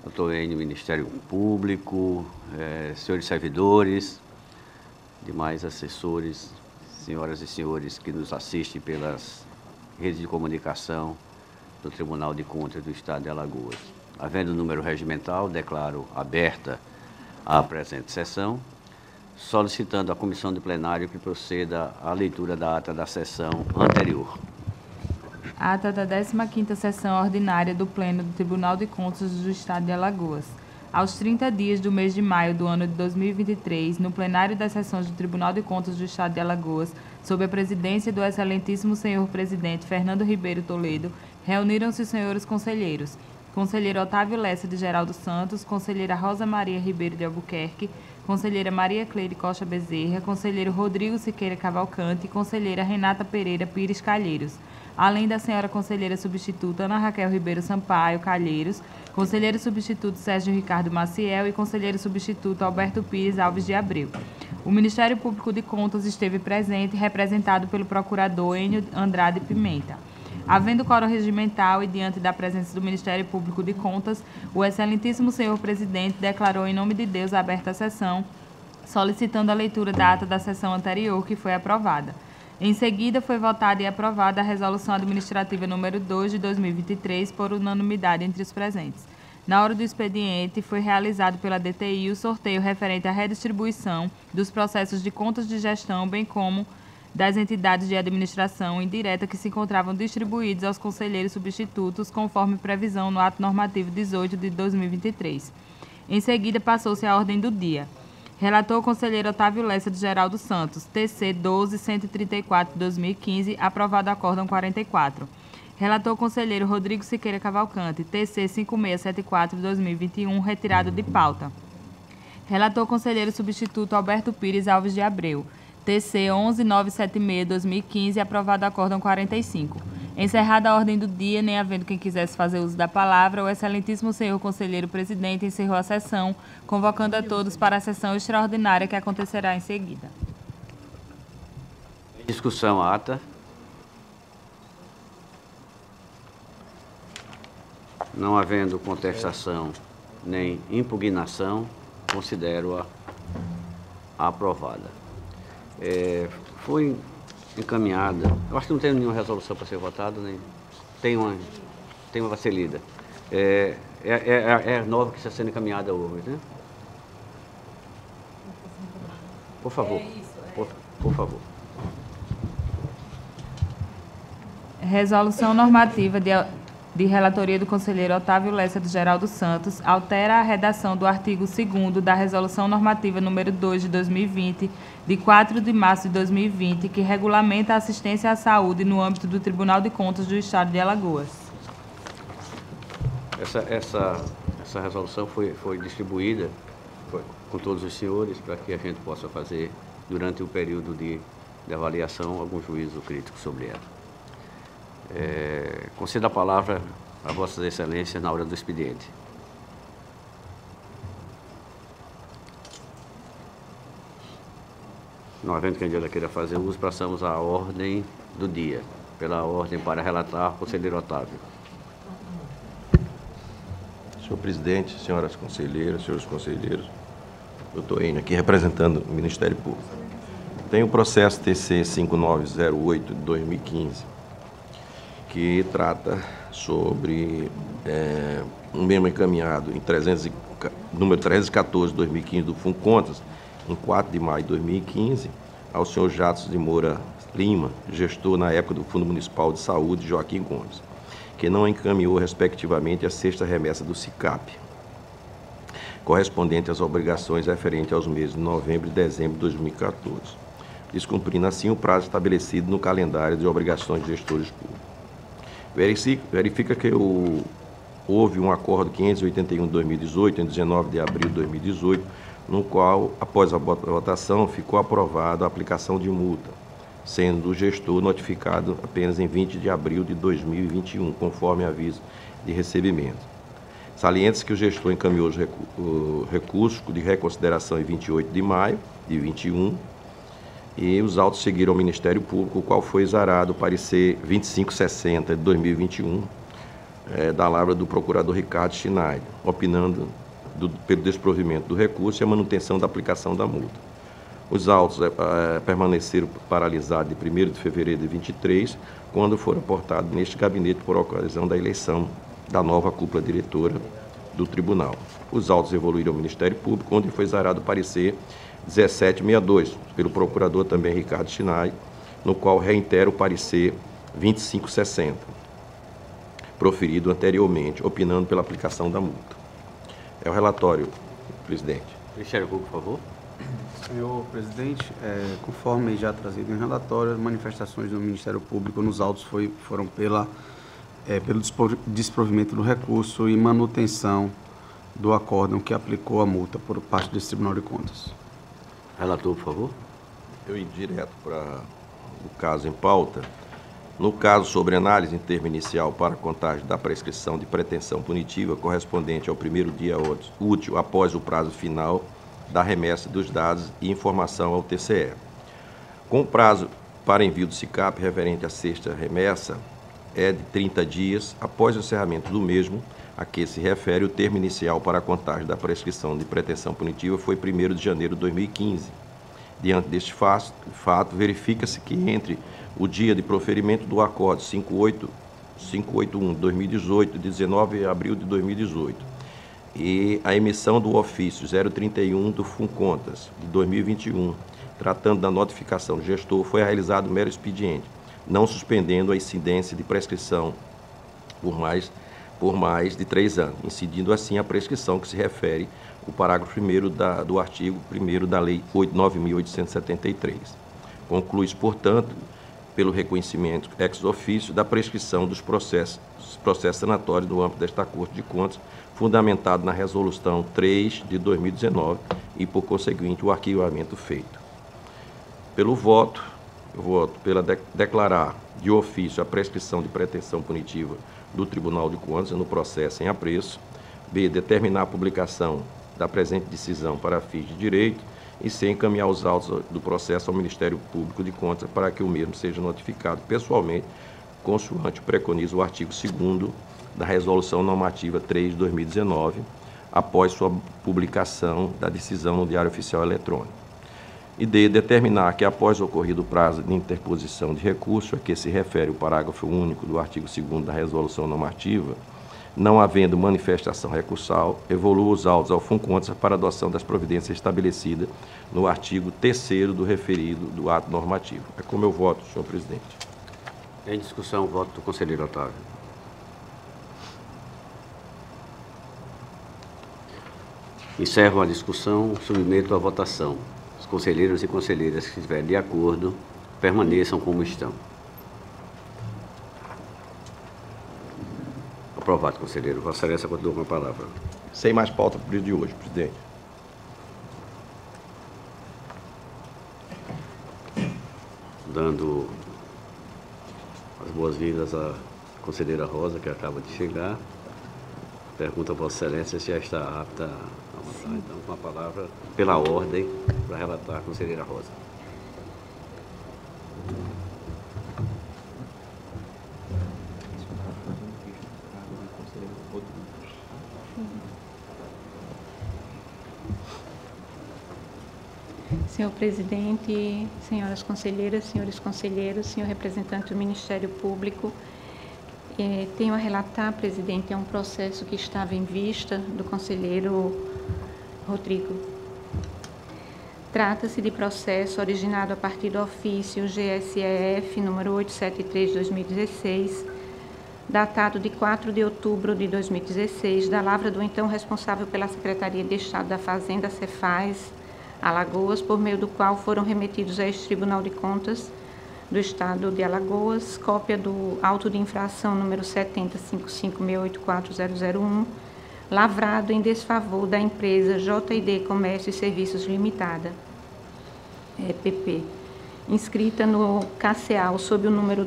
doutor Enio, Ministério Público, senhores servidores, demais assessores, senhoras e senhores que nos assistem pelas redes de comunicação do Tribunal de Contas do Estado de Alagoas. Havendo número regimental, declaro aberta a presente sessão, solicitando à comissão de plenário que proceda à leitura da ata da sessão anterior. Ata da 15ª Sessão Ordinária do Pleno do Tribunal de Contas do Estado de Alagoas. Aos 30 dias do mês de maio do ano de 2023, no plenário das sessões do Tribunal de Contas do Estado de Alagoas, sob a presidência do excelentíssimo senhor presidente Fernando Ribeiro Toledo, reuniram-se os senhores conselheiros: conselheiro Otávio Lessa de Geraldo Santos, conselheira Rosa Maria Ribeiro de Albuquerque, conselheira Maria Cleide Costa Bezerra, conselheiro Rodrigo Siqueira Cavalcante e conselheira Renata Pereira Pires Calheiros, além da senhora conselheira substituta Ana Raquel Ribeiro Sampaio Calheiros, conselheiro substituto Sérgio Ricardo Maciel e conselheiro substituto Alberto Pires Alves de Abreu. O Ministério Público de Contas esteve presente, representado pelo procurador Enio Andrade Pimenta. Havendo quórum regimental e diante da presença do Ministério Público de Contas, o excelentíssimo senhor presidente declarou em nome de Deus aberta a sessão, solicitando a leitura da ata da sessão anterior, que foi aprovada. Em seguida, foi votada e aprovada a Resolução Administrativa número 2 de 2023 por unanimidade entre os presentes. Na hora do expediente, foi realizado pela DTI o sorteio referente à redistribuição dos processos de contas de gestão, bem como das entidades de administração indireta que se encontravam distribuídos aos conselheiros substitutos, conforme previsão no ato normativo 18 de 2023. Em seguida, passou-se à ordem do dia. Relator o conselheiro Otávio Lessa de Geraldo Santos, TC 12.134/2015, aprovado acórdão 44. Relator o conselheiro Rodrigo Siqueira Cavalcante, TC 5674/2021, retirado de pauta. Relator o conselheiro substituto Alberto Pires Alves de Abreu, TC 11.976/2015, aprovado acórdão 45. Encerrada a ordem do dia, nem havendo quem quisesse fazer uso da palavra, o excelentíssimo senhor conselheiro presidente encerrou a sessão, convocando a todos para a sessão extraordinária que acontecerá em seguida. Discussão ata. Não havendo contestação nem impugnação, considero-a aprovada. Foi encaminhada, eu acho que não tem nenhuma resolução para ser votada, nem tem uma vai ser lida. É nova que está sendo encaminhada hoje, né? Por favor. Por favor. Resolução normativa de relatoria do conselheiro Otávio Lessa de Geraldo Santos altera a redação do artigo 2º da Resolução Normativa número 2 de 2020, de 4 de março de 2020, que regulamenta a assistência à saúde no âmbito do Tribunal de Contas do Estado de Alagoas. Essa resolução foi distribuída com todos os senhores para que a gente possa fazer, durante o período de avaliação, algum juízo crítico sobre ela. Concedo a palavra a Vossas Excelências na hora do expediente. Não havendo quem queira fazer uso, passamos à ordem do dia. Pela ordem para relatar, conselheiro Otávio. Senhor presidente, senhoras conselheiras, senhores conselheiros, doutor Enio, aqui representando o Ministério Público. Tem o processo TC 5908 de 2015, que trata sobre um memo encaminhado em número 314 de 2015 do FUNCONTAS, em 4 de maio de 2015, ao senhor Jatos de Moura Lima, gestor na época do Fundo Municipal de Saúde, Joaquim Gomes, que não encaminhou, respectivamente, a 6ª remessa do SICAP, correspondente às obrigações referentes aos meses de novembro e dezembro de 2014, descumprindo assim o prazo estabelecido no calendário de obrigações de gestores públicos. Verifica que houve um acordo 581 de 2018, em 19 de abril de 2018, no qual, após a votação, ficou aprovada a aplicação de multa, sendo o gestor notificado apenas em 20 de abril de 2021, conforme aviso de recebimento. Salienta-se que o gestor encaminhou o recurso de reconsideração em 28 de maio de 2021, e os autos seguiram ao Ministério Público, o qual foi exarado o parecer 2560 de 2021, da lavra do procurador Ricardo Schneider, opinando pelo desprovimento do recurso e a manutenção da aplicação da multa. Os autos permaneceram paralisados de 1º de fevereiro de 23, quando foram aportados neste gabinete por ocasião da eleição da nova cúpula diretora do tribunal. Os autos evoluíram ao Ministério Público, onde foi zarado o parecer 1762, pelo procurador também Ricardo Schneider, no qual reitera o parecer 2560, proferido anteriormente, opinando pela aplicação da multa. É o relatório, presidente. Ministério Público, por favor. Senhor presidente, conforme já trazido em relatório, as manifestações do Ministério Público nos autos foram pelo desprovimento do recurso e manutenção do acórdão que aplicou a multa por parte desse Tribunal de Contas. Relator, por favor. Eu ir direto para o caso em pauta. No caso sobre análise em termo inicial para a contagem da prescrição de pretensão punitiva correspondente ao primeiro dia útil após o prazo final da remessa dos dados e informação ao TCE. Com o prazo para envio do SICAP referente à sexta remessa é de 30 dias após o encerramento do mesmo, a que se refere o termo inicial para a contagem da prescrição de pretensão punitiva foi 1º de janeiro de 2015. Diante deste fato, verifica-se que entre o dia de proferimento do acórdão 581 de 2018, de 19 de abril de 2018, e a emissão do ofício 031 do FUNCONTAS de 2021, tratando da notificação do gestor, foi realizado um mero expediente, não suspendendo a incidência de prescrição por mais de 3 anos, incidindo assim a prescrição que se refere o parágrafo 1º do artigo 1º da Lei 9.873. Conclui-se, portanto, pelo reconhecimento ex officio da prescrição dos processos sanatórios no âmbito desta Corte de Contas, fundamentado na Resolução 3 de 2019 e, por conseguinte, o arquivamento feito. Eu voto pela declarar de ofício a prescrição de pretensão punitiva do Tribunal de Contas no processo em apreço. B, determinar a publicação da presente decisão para fins de direito. E C, encaminhar os autos do processo ao Ministério Público de Contas para que o mesmo seja notificado pessoalmente, consoante preconiza o artigo 2º da Resolução Normativa 3 de 2019, após sua publicação da decisão no Diário Oficial Eletrônico. E D, determinar que, após ocorrido o prazo de interposição de recurso a que se refere o parágrafo único do artigo 2º da Resolução Normativa, não havendo manifestação recursal, evolua os autos ao FUNCONTAS para adoção das providências estabelecidas no artigo 3º do referido do ato normativo. É como eu voto, senhor presidente. Em discussão, o voto do conselheiro Otávio. Encerro a discussão, submeto à votação. Os conselheiros e conselheiras que estiverem de acordo, permaneçam como estão. Aprovado, conselheiro. Vossa Excelência continua com a palavra. Sem mais pauta para o dia de hoje, presidente. Dando as boas-vindas à conselheira Rosa, que acaba de chegar. Pergunta a Vossa Excelência se já está apta a votar. Então, com a palavra, pela ordem, para relatar a conselheira Rosa. Senhor presidente, senhoras conselheiras, senhores conselheiros, senhor representante do Ministério Público, tenho a relatar, presidente, um processo que estava em vista do conselheiro Rodrigo. Trata-se de processo originado a partir do ofício GSEF número 873/2016, datado de 4 de outubro de 2016, da lavra do então responsável pela Secretaria de Estado da Fazenda, Cefaz, Alagoas, por meio do qual foram remetidos a este Tribunal de Contas do Estado de Alagoas, cópia do auto de infração número 7055684001, lavrado em desfavor da empresa JD Comércio e Serviços Limitada, PP, inscrita no CACEAL sob o número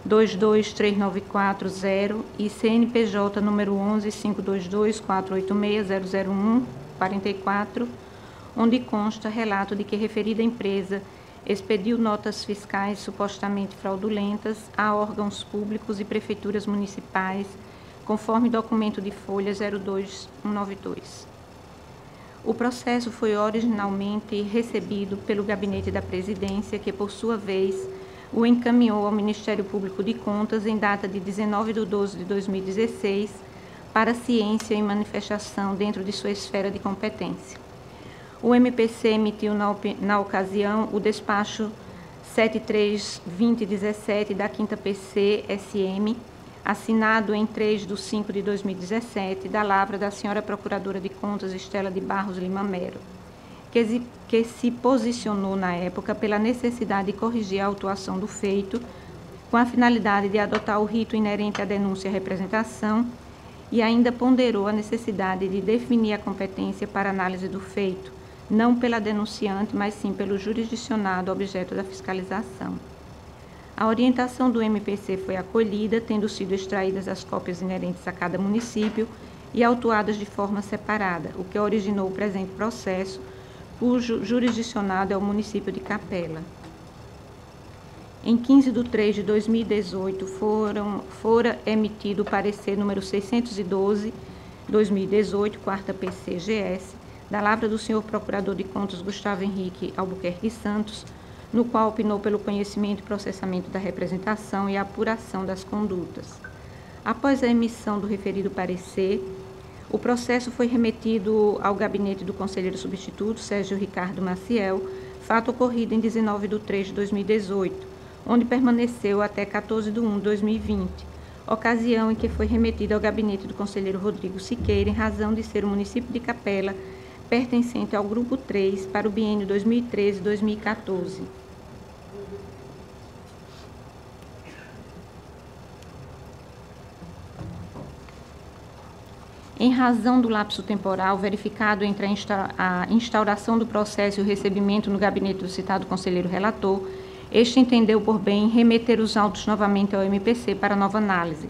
242-22394-0 e CNPJ número 11.522.486.001.44, onde consta relato de que referida empresa expediu notas fiscais supostamente fraudulentas a órgãos públicos e prefeituras municipais, conforme documento de folha 02192. O processo foi originalmente recebido pelo Gabinete da Presidência, que, por sua vez, o encaminhou ao Ministério Público de Contas em data de 19/12/2016 para ciência e manifestação dentro de sua esfera de competência. O MPC emitiu na ocasião o despacho 73/2017 da 5ª PC-SM, assinado em 3/5/2017, da lavra da senhora Procuradora de Contas Estela de Barros Lima Melo, que se posicionou na época pela necessidade de corrigir a autuação do feito, com a finalidade de adotar o rito inerente à denúncia e à representação, e ainda ponderou a necessidade de definir a competência para análise do feito, não pela denunciante, mas sim pelo jurisdicionado objeto da fiscalização. A orientação do MPC foi acolhida, tendo sido extraídas as cópias inerentes a cada município e autuadas de forma separada, o que originou o presente processo, cujo jurisdicionado é o município de Capela. Em 15/3/2018, fora emitido o parecer número 612/2018, 4ª PC-GS, da lavra do senhor Procurador de Contas Gustavo Henrique Albuquerque Santos, no qual opinou pelo conhecimento e processamento da representação e a apuração das condutas. Após a emissão do referido parecer, o processo foi remetido ao gabinete do conselheiro substituto, Sérgio Ricardo Maciel, fato ocorrido em 19/3/2018, onde permaneceu até 14/1/2020, ocasião em que foi remetido ao gabinete do conselheiro Rodrigo Siqueira, em razão de ser o município de Capela pertencente ao Grupo 3 para o biênio 2013-2014. Em razão do lapso temporal verificado entre a instauração do processo e o recebimento no gabinete do citado conselheiro relator, este entendeu por bem remeter os autos novamente ao MPC para nova análise.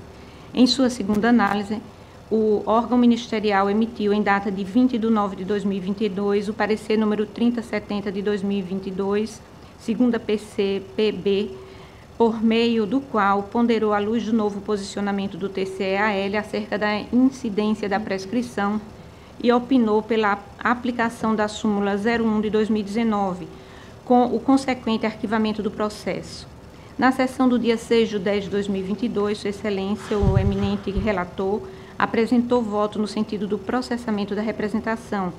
Em sua segunda análise, o órgão ministerial emitiu, em data de 20/9/2022, o parecer número 3070/2022, 2ª PC-PB, por meio do qual ponderou à luz do novo posicionamento do TCE-AL acerca da incidência da prescrição e opinou pela aplicação da súmula 01 de 2019, com o consequente arquivamento do processo. Na sessão do dia 6/10/2022, Sua Excelência, o eminente relator, apresentou voto no sentido do processamento da representação,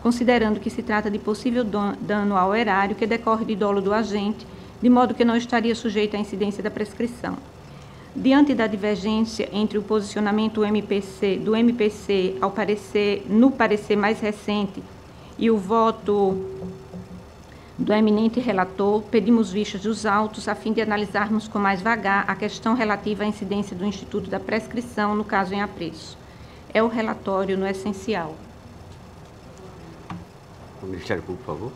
considerando que se trata de possível dano ao erário que decorre de dolo do agente, de modo que não estaria sujeito à incidência da prescrição. Diante da divergência entre o posicionamento do MPC no parecer mais recente e o voto do eminente relator, pedimos vistas dos autos a fim de analisarmos com mais vagar a questão relativa à incidência do Instituto da Prescrição no caso em apreço. É o relatório no essencial. O Ministério Público, por favor.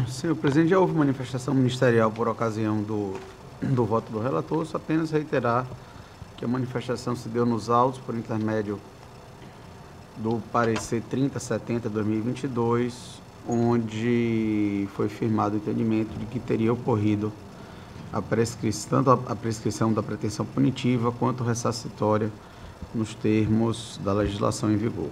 Senhor presidente, já houve manifestação ministerial por ocasião do voto do relator, só apenas reiterar que a manifestação se deu nos autos por intermédio do parecer 3070/2022, onde foi firmado o entendimento de que teria ocorrido tanto a prescrição da pretensão punitiva quanto ressarcitória nos termos da legislação em vigor.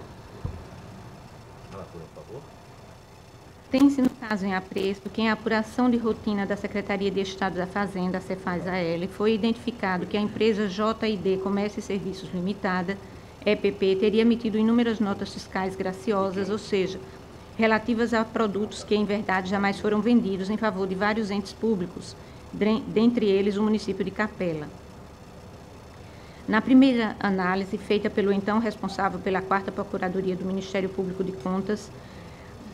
Tem-se no caso em apreço que, em apuração de rotina da Secretaria de Estado da Fazenda, a Cefaz-AL, foi identificado que a empresa JID Comércio e Serviços Limitada, EPP, teria emitido inúmeras notas fiscais graciosas, ou seja, relativas a produtos que, em verdade, jamais foram vendidos em favor de vários entes públicos, dentre eles o município de Capela. Na primeira análise, feita pelo então responsável pela 4ª Procuradoria do Ministério Público de Contas,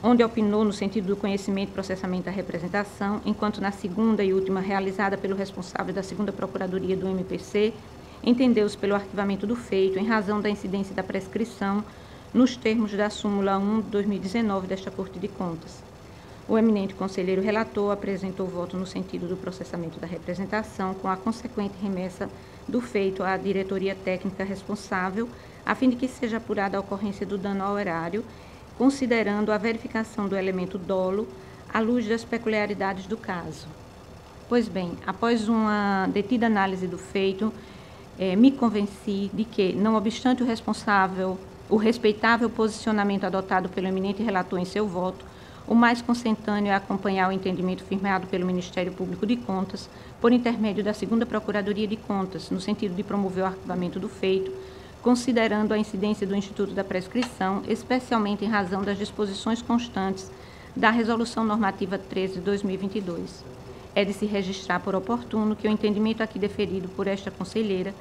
onde opinou no sentido do conhecimento e processamento da representação, enquanto na segunda e última, realizada pelo responsável da 2ª Procuradoria do MPC, entendeu-se pelo arquivamento do feito em razão da incidência da prescrição nos termos da súmula 1/2019 desta Corte de Contas. O eminente conselheiro relator apresentou voto no sentido do processamento da representação, com a consequente remessa do feito à diretoria técnica responsável, a fim de que seja apurada a ocorrência do dano ao erário, considerando a verificação do elemento dolo, à luz das peculiaridades do caso. Pois bem, após uma detida análise do feito, me convenci de que, não obstante o respeitável posicionamento adotado pelo eminente relator em seu voto, o mais consentâneo é acompanhar o entendimento firmado pelo Ministério Público de Contas, por intermédio da 2ª Procuradoria de Contas, no sentido de promover o arquivamento do feito, considerando a incidência do Instituto da Prescrição, especialmente em razão das disposições constantes da Resolução Normativa 13 de 2022. É de se registrar por oportuno que o entendimento aqui deferido por esta conselheira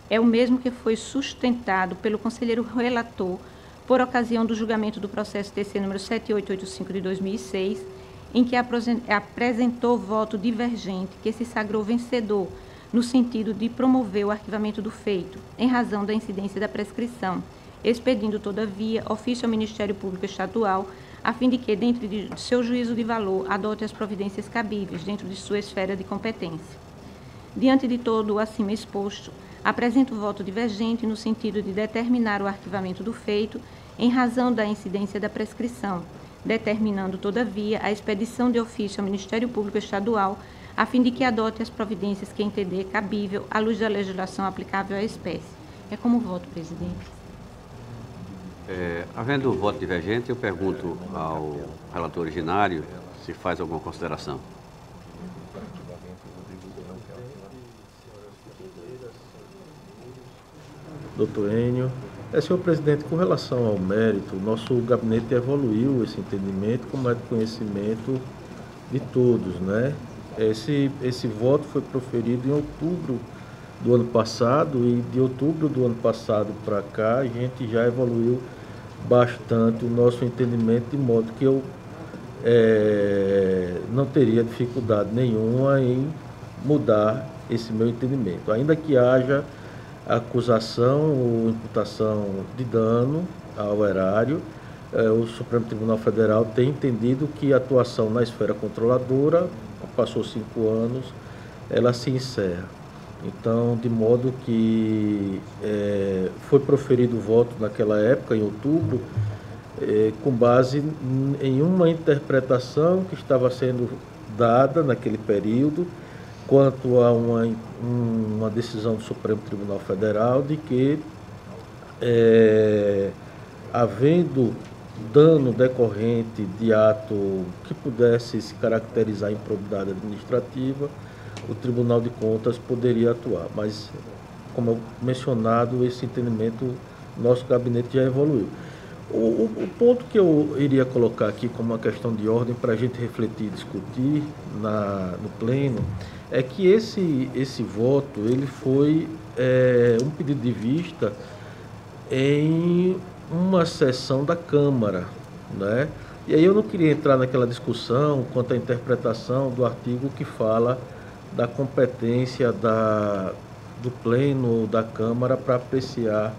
é o mesmo que foi sustentado pelo conselheiro relator por ocasião do julgamento do processo TC número 7885 de 2006, em que apresentou voto divergente que se sagrou vencedor no sentido de promover o arquivamento do feito, em razão da incidência da prescrição, expedindo, todavia, ofício ao Ministério Público Estadual, a fim de que, dentro de seu juízo de valor, adote as providências cabíveis dentro de sua esfera de competência. Diante de todo o acima exposto, apresento voto divergente no sentido de determinar o arquivamento do feito em razão da incidência da prescrição, determinando, todavia, a expedição de ofício ao Ministério Público Estadual, a fim de que adote as providências que entender cabível à luz da legislação aplicável à espécie. É como voto, presidente. Havendo voto divergente, eu pergunto ao relator originário se faz alguma consideração. Doutor Enio. Senhor presidente, com relação ao mérito, nosso gabinete evoluiu esse entendimento, como é de conhecimento de todos, né? Esse voto foi proferido em outubro do ano passado e de outubro do ano passado para cá a gente já evoluiu bastante o nosso entendimento, de modo que eu não teria dificuldade nenhuma em mudar esse meu entendimento, ainda que haja acusação ou imputação de dano ao erário. O Supremo Tribunal Federal tem entendido que a atuação na esfera controladora, passou 5 anos, ela se encerra. Então, de modo que foi proferido o voto naquela época, em outubro, com base em uma interpretação que estava sendo dada naquele período, quanto a uma decisão do Supremo Tribunal Federal de que, havendo dano decorrente de ato que pudesse se caracterizar improbidade administrativa, o Tribunal de Contas poderia atuar. Mas, como mencionado, esse entendimento, nosso gabinete já evoluiu. O ponto que eu iria colocar aqui como uma questão de ordem para a gente refletir e discutir no Pleno é que esse voto ele foi um pedido de vista em uma sessão da Câmara, né? E aí eu não queria entrar naquela discussão quanto à interpretação do artigo que fala da competência do Pleno da Câmara para apreciar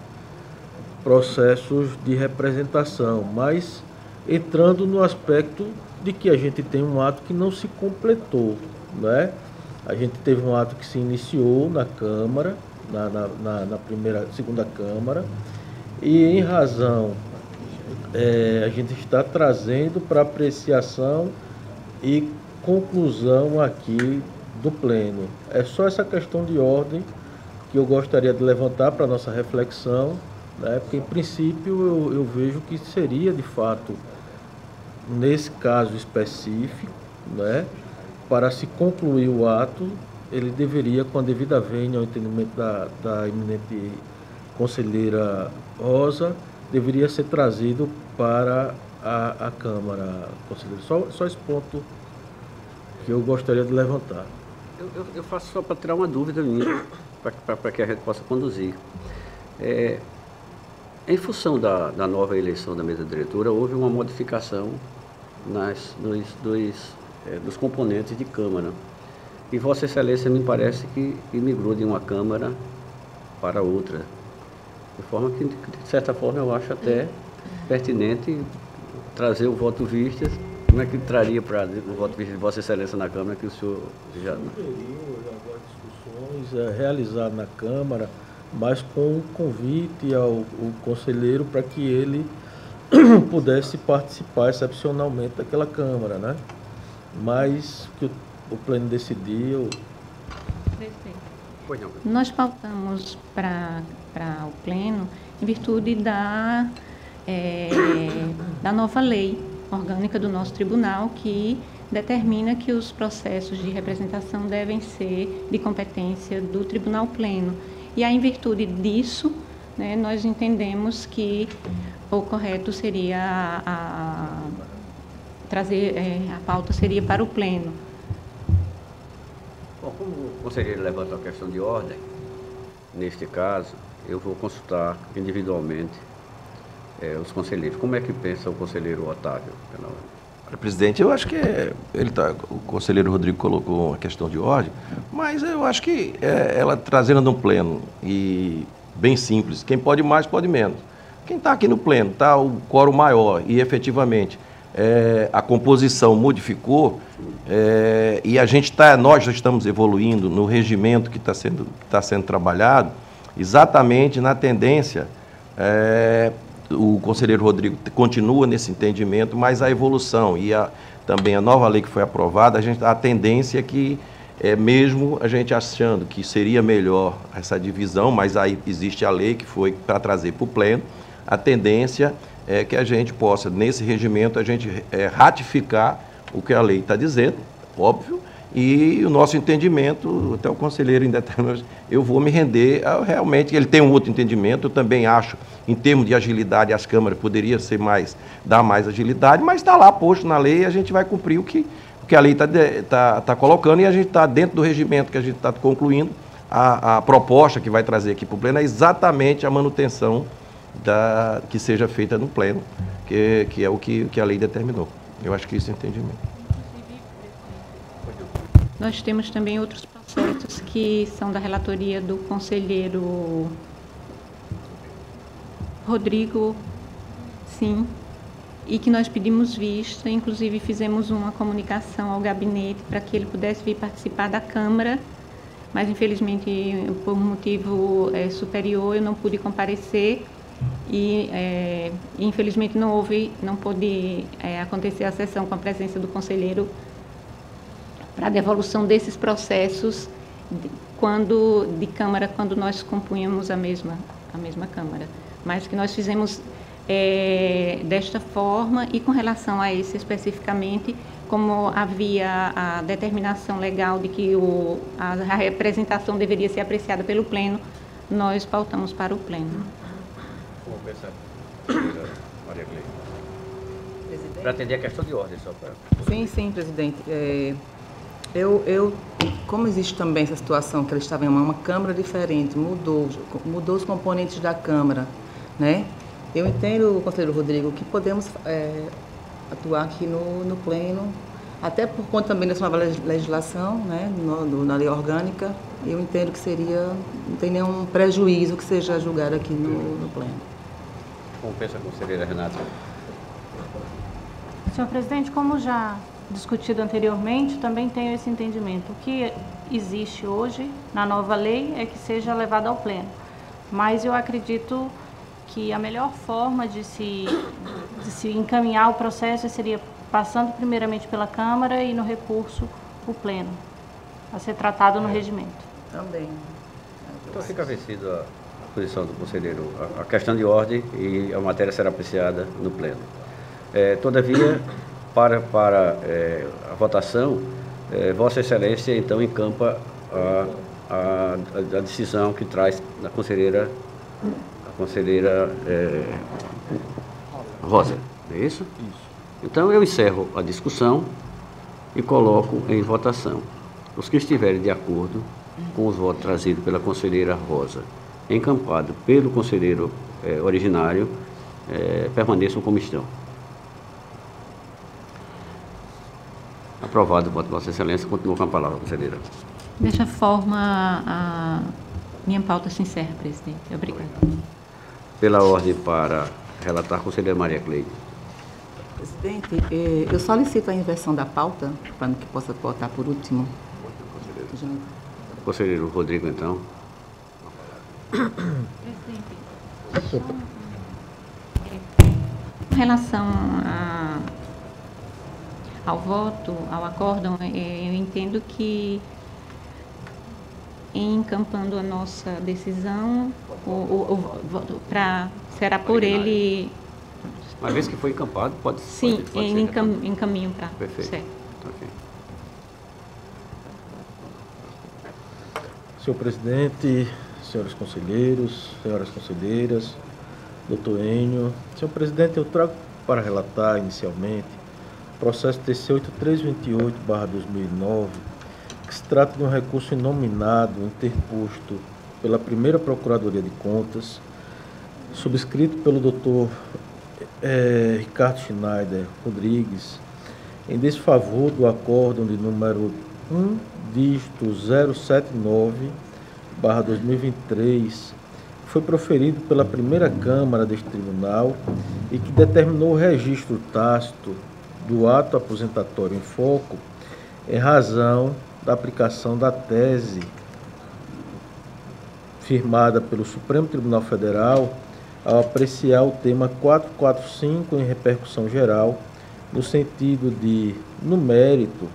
processos de representação, mas entrando no aspecto de que a gente tem um ato que não se completou, né? A gente teve um ato que se iniciou na Câmara, na segunda Câmara, e em razão, a gente está trazendo para apreciação e conclusão aqui do Pleno. É só essa questão de ordem que eu gostaria de levantar para a nossa reflexão, né? Porque, em princípio, eu vejo que seria, de fato, nesse caso específico, né, para se concluir o ato, ele deveria, com a devida vênia ao entendimento da eminente conselheira Rosa, deveria ser trazido para a Câmara, conselheiro. Só esse ponto que eu gostaria de levantar. Eu faço só para tirar uma dúvida minha, para que a gente possa conduzir. Em função da nova eleição da mesa diretora, houve uma modificação dos componentes de Câmara. E Vossa Excelência me parece que migrou de uma Câmara para outra. De forma que, de certa forma, eu acho até pertinente trazer o voto vistas. Como é que traria para o voto vistas de Vossa Excelência na Câmara que o senhor já... Agora discussões realizadas na Câmara, mas com um convite ao conselheiro para que ele pudesse participar excepcionalmente daquela Câmara, né? mas que o pleno decidiu. Pois não. Nós pautamos para o pleno em virtude da nova lei orgânica do nosso tribunal, que determina que os processos de representação devem ser de competência do tribunal pleno. E aí, em virtude disso, né, nós entendemos que o correto seria trazer a pauta seria para o pleno. Bom, como o conselheiro levantou a questão de ordem, neste caso, eu vou consultar individualmente os conselheiros. Como é que pensa o conselheiro Otávio? Presidente, eu acho que o conselheiro Rodrigo colocou uma questão de ordem, mas eu acho que ela trazendo no pleno e bem simples, quem pode mais, pode menos. Quem está aqui no pleno, está o quórum maior e efetivamente a composição modificou e nós já estamos evoluindo no regimento que está sendo trabalhado, exatamente na tendência. O conselheiro Rodrigo continua nesse entendimento, mas a evolução e também a nova lei que foi aprovada, a tendência é que, mesmo a gente achando que seria melhor essa divisão, mas aí existe a lei que foi para trazer para o pleno, a tendência é que a gente possa, nesse regimento, a gente ratificar o que a lei está dizendo, óbvio, e o nosso entendimento, até o conselheiro indeterminado, eu vou me render realmente, ele tem um outro entendimento, eu também acho, em termos de agilidade, as câmaras poderiam dar mais agilidade, mas está lá posto na lei e a gente vai cumprir o que a lei está colocando, e a gente está dentro do regimento que a gente está concluindo. A proposta que vai trazer aqui para o pleno é exatamente a manutenção que seja feita no pleno, que é o que a lei determinou. Eu acho que isso é o entendimento. Nós temos também outros processos que são da relatoria do conselheiro Rodrigo, sim, e que nós pedimos vista, inclusive fizemos uma comunicação ao gabinete para que ele pudesse vir participar da Câmara, mas infelizmente por um motivo superior eu não pude comparecer e infelizmente não pôde acontecer a sessão com a presença do conselheiro para a devolução desses processos de Câmara, quando nós compunhamos a mesma Câmara. Mas que nós fizemos desta forma, e com relação a esse especificamente, como havia a determinação legal de que a representação deveria ser apreciada pelo pleno, nós pautamos para o pleno. Vamos pensar. Maria Cleide. Para atender a questão de ordem, só para... Sim, presidente. Como existe também essa situação que ela estava em uma Câmara diferente, mudou os componentes da Câmara, né? Eu entendo, conselheiro Rodrigo, que podemos atuar aqui no pleno, até por conta também dessa nova legislação, né, na lei orgânica. Eu entendo que não tem nenhum prejuízo que seja julgado aqui no pleno. Como pensa a conselheira Renata? Senhor presidente, como já discutido anteriormente, também tenho esse entendimento. O que existe hoje na nova lei é que seja levado ao pleno. Mas eu acredito que a melhor forma de se encaminhar o processo seria passando primeiramente pela Câmara e no recurso o pleno, a ser tratado no regimento. Também. Então fica vencida a posição do conselheiro, a questão de ordem, e a matéria será apreciada no pleno. Todavia, para a votação, Vossa Excelência então encampa a decisão que traz a conselheira Rosa, é isso? Isso. Então eu encerro a discussão e coloco em votação. Os que estiverem de acordo com os votos trazidos pela conselheira Rosa, encampado pelo conselheiro originário, permaneçam como estão. Aprovado o voto de Vossa Excelência. Continua com a palavra, conselheira. Desta forma, a minha pauta se encerra, presidente. Obrigada. Pela ordem para relatar, conselheira Maria Cleide. Presidente, eu solicito a inversão da pauta, para que possa votar por último. Conselheiro Rodrigo, então. Presidente, com relação ao voto, ao acórdão, eu entendo que, em encampando a nossa decisão, será por ele... Uma vez que foi encampado, pode Sim, pode ser encaminho para... Perfeito. Certo. Ok. Senhor presidente, senhores conselheiros, senhoras conselheiras, doutor Enio. Senhor presidente, eu trago para relatar inicialmente o processo TC 8328/2009, que se trata de um recurso inominado interposto pela primeira Procuradoria de Contas, subscrito pelo doutor Ricardo Schneider Rodrigues, em desfavor do acórdão de número 079/2023, que foi proferido pela primeira Câmara deste Tribunal e que determinou o registro tácito do ato aposentatório em foco em razão da aplicação da tese firmada pelo Supremo Tribunal Federal ao apreciar o tema 445 em repercussão geral, no sentido de, no mérito,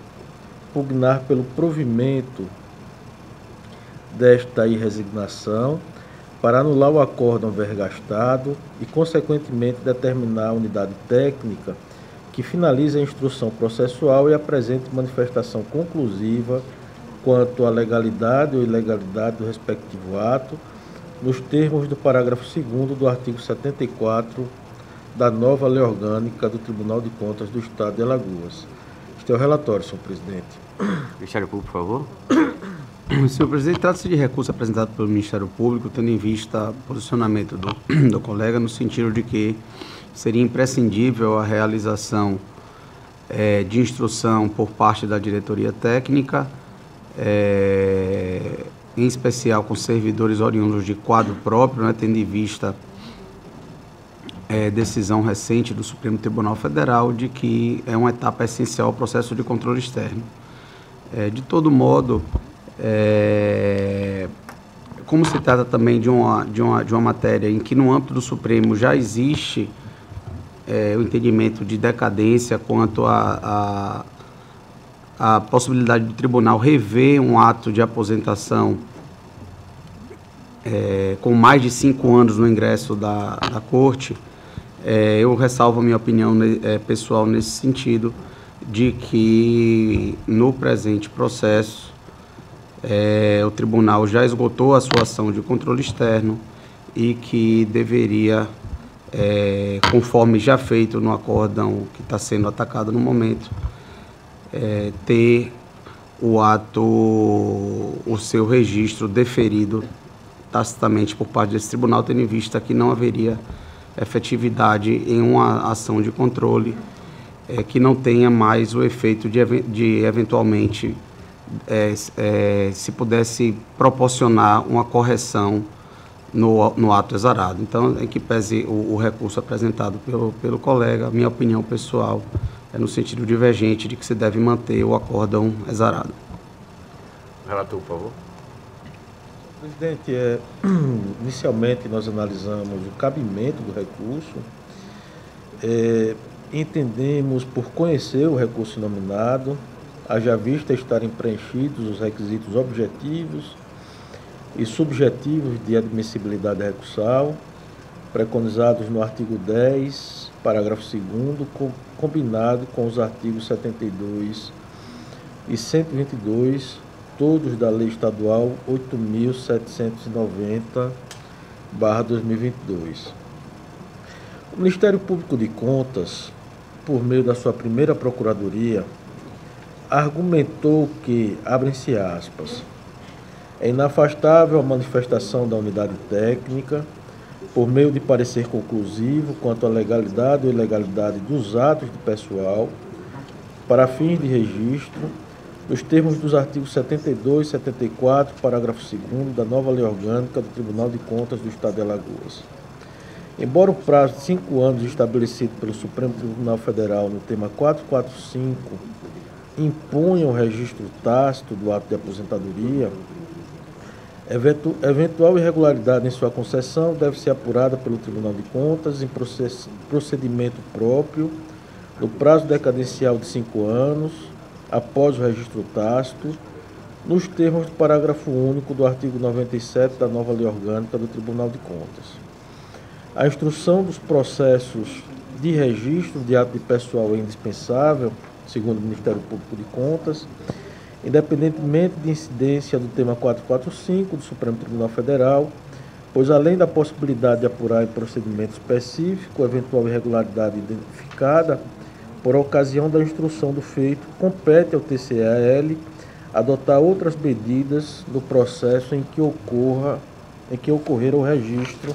pugnar pelo provimento desta resignação para anular o acórdão vergastado e, consequentemente, determinar a unidade técnica que finalize a instrução processual e apresente manifestação conclusiva quanto à legalidade ou ilegalidade do respectivo ato, nos termos do parágrafo 2º do artigo 74 da nova Lei Orgânica do Tribunal de Contas do Estado de Alagoas. Este é o relatório, senhor presidente. Ministério Público, por favor. Senhor presidente, trata-se de recurso apresentado pelo Ministério Público, tendo em vista o posicionamento do colega, no sentido de que seria imprescindível a realização de instrução por parte da diretoria técnica, em especial com servidores oriundos de quadro próprio, tendo em vista decisão recente do Supremo Tribunal Federal de que é uma etapa essencial ao processo de controle externo. De todo modo, como se trata também de uma matéria em que no âmbito do Supremo já existe o entendimento de decadência quanto à possibilidade do tribunal rever um ato de aposentação com mais de 5 anos no ingresso da Corte, eu ressalvo a minha opinião pessoal nesse sentido, de que no presente processo o tribunal já esgotou a sua ação de controle externo e que deveria, conforme já feito no acórdão que está sendo atacado no momento, ter o seu registro deferido tacitamente por parte desse tribunal, tendo em vista que não haveria efetividade em uma ação de controle que não tenha mais o efeito de eventualmente, se pudesse proporcionar uma correção no ato exarado. Então, em que pese o recurso apresentado pelo colega, minha opinião pessoal é no sentido divergente de que se deve manter o acórdão exarado. Relator, por favor. Presidente, inicialmente nós analisamos o cabimento do recurso, entendemos por conhecer o recurso nominado, haja vista estarem preenchidos os requisitos objetivos e subjetivos de admissibilidade recursal, preconizados no artigo 10, parágrafo 2º, combinado com os artigos 72 e 122, todos da Lei Estadual 8.790/2022. O Ministério Público de Contas, por meio da sua primeira Procuradoria, argumentou que, abrem-se aspas, é inafastável a manifestação da unidade técnica, por meio de parecer conclusivo quanto à legalidade ou ilegalidade dos atos do pessoal, para fins de registro, nos termos dos artigos 72 e 74, parágrafo 2º da nova Lei Orgânica do Tribunal de Contas do Estado de Alagoas. Embora o prazo de 5 anos estabelecido pelo Supremo Tribunal Federal no tema 445 imponha o registro tácito do ato de aposentadoria, eventual irregularidade em sua concessão deve ser apurada pelo Tribunal de Contas em procedimento próprio no prazo decadencial de 5 anos, após o registro tácito, nos termos do parágrafo único do artigo 97 da nova Lei Orgânica do Tribunal de Contas. A instrução dos processos de registro de ato de pessoal é indispensável, segundo o Ministério Público de Contas, independentemente de incidência do tema 445 do Supremo Tribunal Federal, pois além da possibilidade de apurar em procedimento específico eventual irregularidade identificada, por ocasião da instrução do feito, compete ao TCE-AL adotar outras medidas no processo em que ocorrer o registro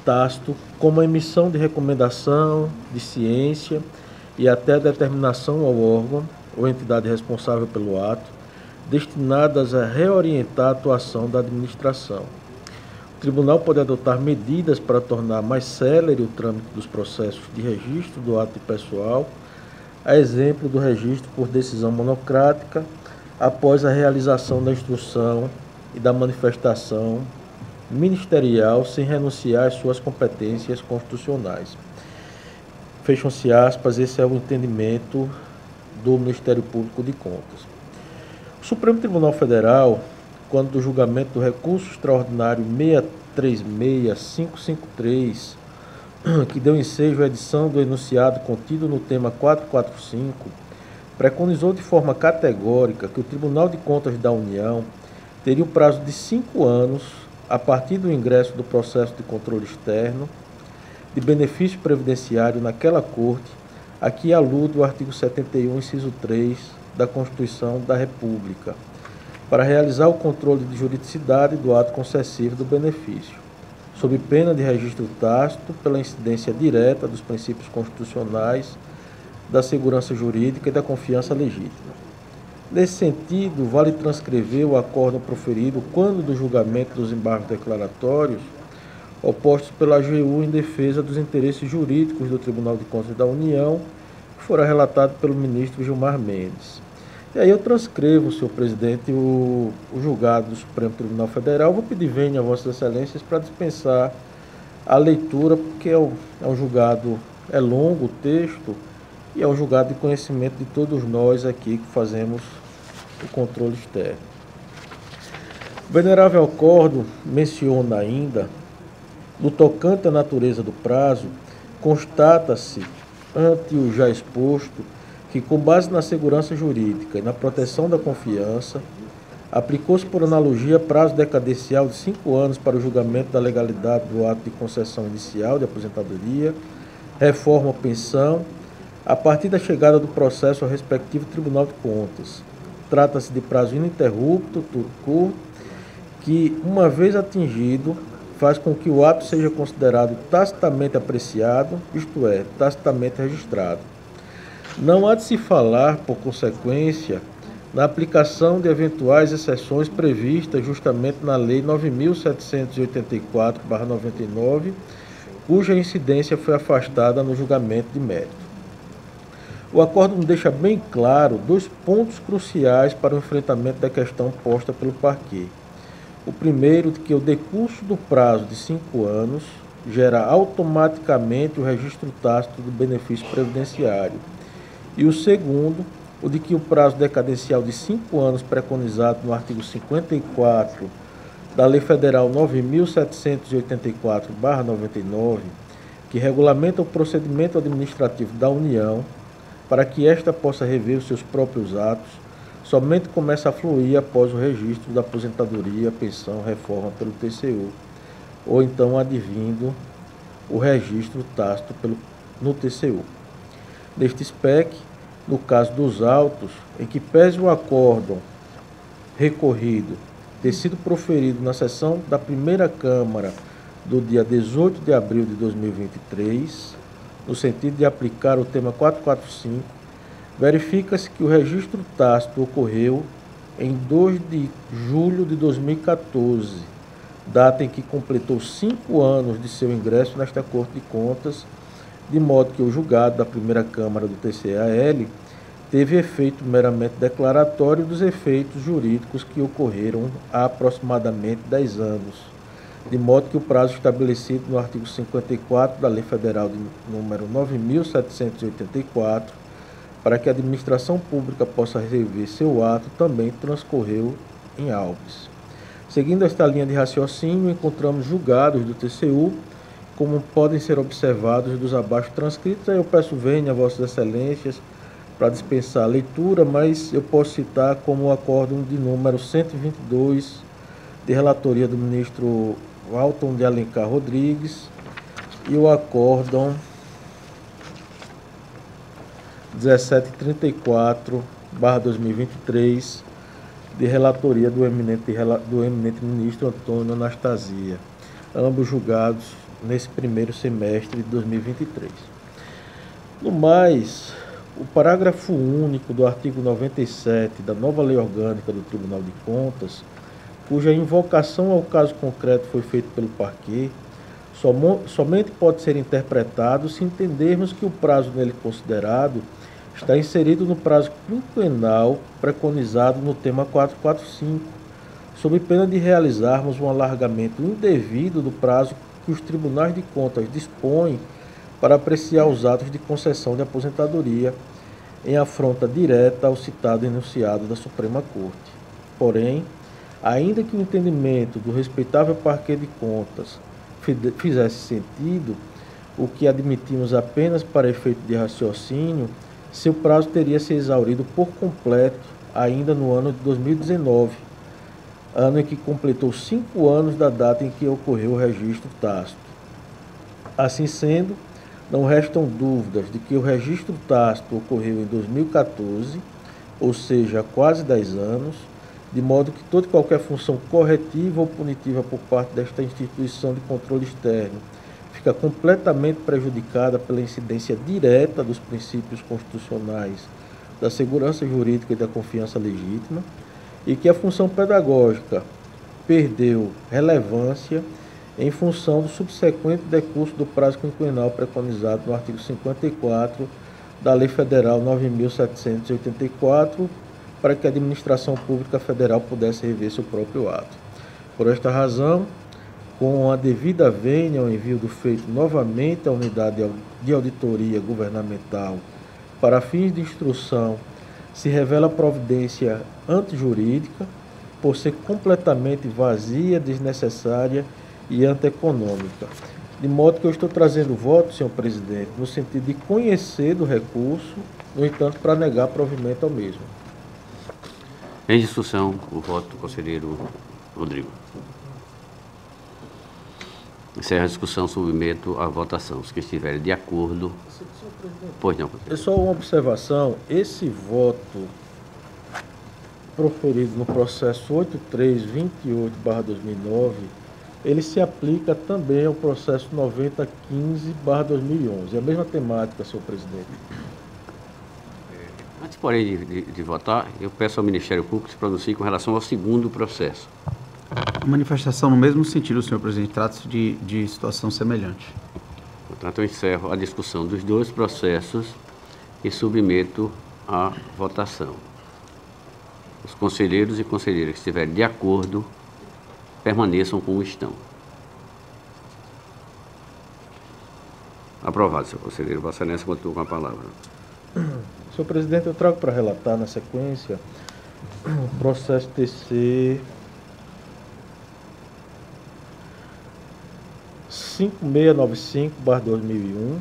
tácito, como a emissão de recomendação, de ciência e até a determinação ao órgão ou entidade responsável pelo ato, destinadas a reorientar a atuação da administração. O Tribunal pode adotar medidas para tornar mais célere o trâmite dos processos de registro do ato pessoal, a exemplo do registro por decisão monocrática, após a realização da instrução e da manifestação ministerial, sem renunciar às suas competências constitucionais. Fecham-se aspas, esse é o entendimento do Ministério Público de Contas. O Supremo Tribunal Federal, quando do julgamento do recurso extraordinário 636553, que deu ensejo à edição do enunciado contido no tema 445, preconizou de forma categórica que o Tribunal de Contas da União teria o prazo de 5 anos, a partir do ingresso do processo de controle externo, de benefício previdenciário naquela Corte, a que alude o artigo 71, inciso 3 da Constituição da República, para realizar o controle de juridicidade do ato concessivo do benefício, sob pena de registro tácito pela incidência direta dos princípios constitucionais, da segurança jurídica e da confiança legítima. Nesse sentido, vale transcrever o acórdão proferido quando do julgamento dos embargos declaratórios opostos pela AGU em defesa dos interesses jurídicos do Tribunal de Contas da União, que fora relatado pelo ministro Gilmar Mendes. E aí eu transcrevo, senhor presidente, o julgado do Supremo Tribunal Federal. Vou pedir vênia a vossas excelências para dispensar a leitura, porque é um julgado, é longo o texto, e é um julgado de conhecimento de todos nós aqui que fazemos o controle externo. O venerável acórdão menciona ainda, no tocante à natureza do prazo, constata-se, ante o já exposto, que, com base na segurança jurídica e na proteção da confiança, aplicou-se por analogia prazo decadencial de 5 anos para o julgamento da legalidade do ato de concessão inicial de aposentadoria, reforma ou pensão, a partir da chegada do processo ao respectivo Tribunal de Contas. Trata-se de prazo ininterrupto, curto, que, uma vez atingido, faz com que o ato seja considerado tacitamente apreciado, isto é, tacitamente registrado. Não há de se falar, por consequência, na aplicação de eventuais exceções previstas justamente na Lei 9.784/99, cuja incidência foi afastada no julgamento de mérito. O acórdão deixa bem claro 2 pontos cruciais para o enfrentamento da questão posta pelo parquê. O primeiro, de que o decurso do prazo de 5 anos gera automaticamente o registro tácito do benefício previdenciário. E o segundo, o de que o prazo decadencial de 5 anos preconizado no artigo 54 da Lei Federal 9.784/99, que regulamenta o procedimento administrativo da União, para que esta possa rever os seus próprios atos, somente começa a fluir após o registro da aposentadoria, pensão, reforma pelo TCU, ou então advindo o registro tácito no TCU. Neste SPEC, no caso dos autos, em que pese o acórdão recorrido ter sido proferido na sessão da primeira Câmara do dia 18 de abril de 2023, no sentido de aplicar o tema 445, verifica-se que o registro tácito ocorreu em 2 de julho de 2014, data em que completou 5 anos de seu ingresso nesta Corte de Contas, de modo que o julgado da primeira Câmara do TCE-AL teve efeito meramente declaratório dos efeitos jurídicos que ocorreram há aproximadamente 10 anos. de modo que o prazo estabelecido no artigo 54 da Lei Federal de número 9.784, para que a administração pública possa rever seu ato, também transcorreu em autos. Seguindo esta linha de raciocínio, encontramos julgados do TCU, como podem ser observados dos abaixo transcritos. Aí eu peço vênia a Vossas Excelências para dispensar a leitura, mas eu posso citar como o acórdão de número 122, de relatoria do ministro Walton de Alencar Rodrigues, e o acórdão 1734/2023, de relatoria do eminente ministro Antônio Anastasia, ambos julgados nesse primeiro semestre de 2023. No mais, o parágrafo único do artigo 97 da nova Lei Orgânica do Tribunal de Contas, cuja invocação ao caso concreto foi feita pelo parquê, somente pode ser interpretado se entendermos que o prazo nele considerado está inserido no prazo quinquenal preconizado no tema 445, sob pena de realizarmos um alargamento indevido do prazo que os tribunais de contas dispõem para apreciar os atos de concessão de aposentadoria, em afronta direta ao citado enunciado da Suprema Corte. Porém, ainda que o entendimento do respeitável parquê de contas fizesse sentido, o que admitimos apenas para efeito de raciocínio, seu prazo teria se exaurido por completo ainda no ano de 2019, ano em que completou 5 anos da data em que ocorreu o registro tácito. Assim sendo, não restam dúvidas de que o registro tácito ocorreu em 2014, ou seja, há quase 10 anos, de modo que toda e qualquer função corretiva ou punitiva por parte desta instituição de controle externo fica completamente prejudicada pela incidência direta dos princípios constitucionais da segurança jurídica e da confiança legítima, e que a função pedagógica perdeu relevância em função do subsequente decurso do prazo quinquenal preconizado no artigo 54 da Lei Federal 9.784, para que a administração pública federal pudesse rever seu próprio ato. Por esta razão, com a devida vênia ao envio do feito novamente à unidade de auditoria governamental para fins de instrução, se revela a providência antijurídica por ser completamente vazia, desnecessária e antieconômica. De modo que eu estou trazendo o voto, senhor presidente, no sentido de conhecer do recurso, no entanto, para negar provimento ao mesmo. Em discussão, o voto do conselheiro Rodrigo. Encerra a discussão, submeto à votação. Os que estiverem de acordo... Pois não, conselheiro. É só uma observação. Esse voto proferido no processo 8328/2009, ele se aplica também ao processo 9015/2011. É a mesma temática, senhor presidente. Antes, porém, de votar, eu peço ao Ministério Público que se pronuncie com relação ao segundo processo. Manifestação no mesmo sentido, senhor presidente. Trata-se de situação semelhante. Portanto, eu encerro a discussão dos dois processos e submeto à votação. Os conselheiros e conselheiras que estiverem de acordo, permaneçam como estão. Aprovado, senhor conselheiro. Vossa Excelência continua com a palavra. Senhor presidente, eu trago para relatar na sequência o processo TC 5695/2001,